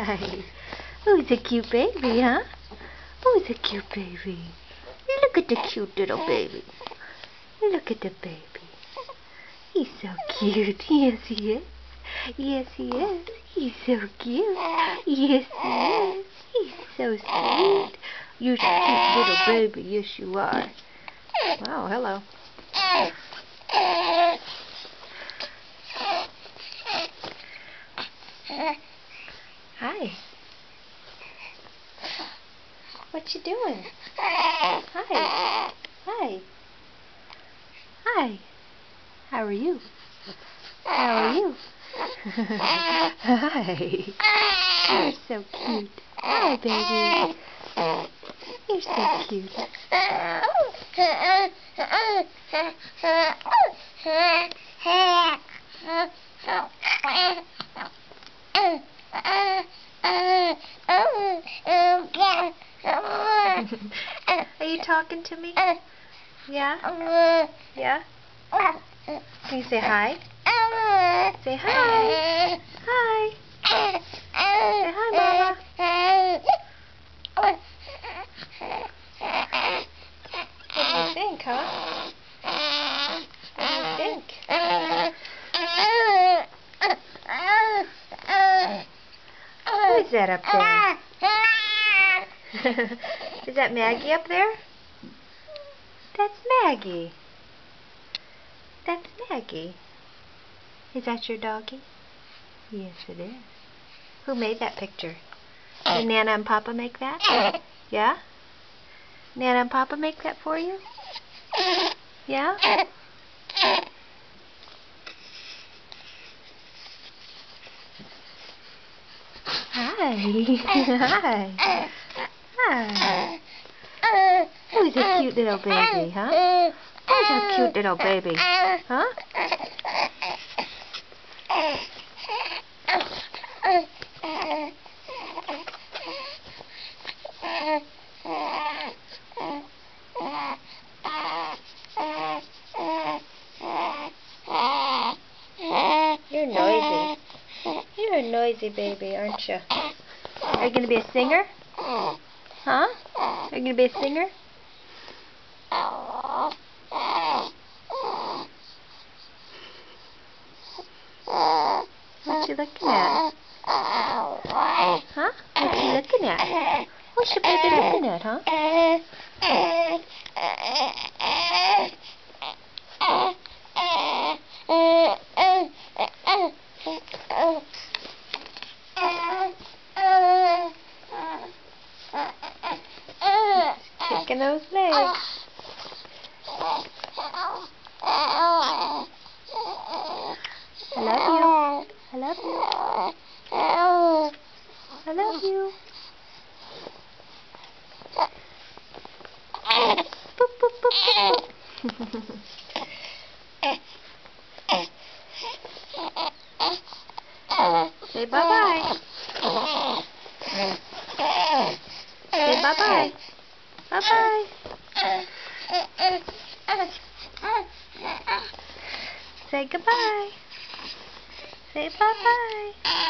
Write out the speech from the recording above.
Hi. Who's a cute baby, huh? Who's a cute baby? Look at the cute little baby. Look at the baby. He's so cute. Yes, he is. Yes, he is. He's so cute. Yes, he is. He's so sweet. You're a cute little baby. Yes, you are. Wow, hello. Hi. What you doing? Hi. Hi. Hi. How are you? How are you? Hi. You're so cute. Hi, baby. You're so cute. Are you talking to me? Yeah? Yeah? Can you say hi? Say hi. Hi. Say hi, Mama. What do you think, huh? What do you think? Who is that up there? Is that Maggie up there? That's Maggie. That's Maggie. Is that your doggie? Yes, it is. Who made that picture? Did Nana and Papa make that? Yeah? Nana and Papa make that for you? Yeah? Hi. Hi. Hi. Who's a cute little baby, huh? Who's a cute little baby? Huh? You're noisy. You're a noisy baby, aren't you? Are you going to be a singer? Huh? Are you going to be a singer? What you looking at? Huh? What you looking at? What's your baby looking at, huh? Kicking those legs. I love you. I love you. I love you. Boop, boop, boop, boop, boop. Say bye-bye. Say bye-bye. Bye-bye. Say goodbye. Say bye-bye.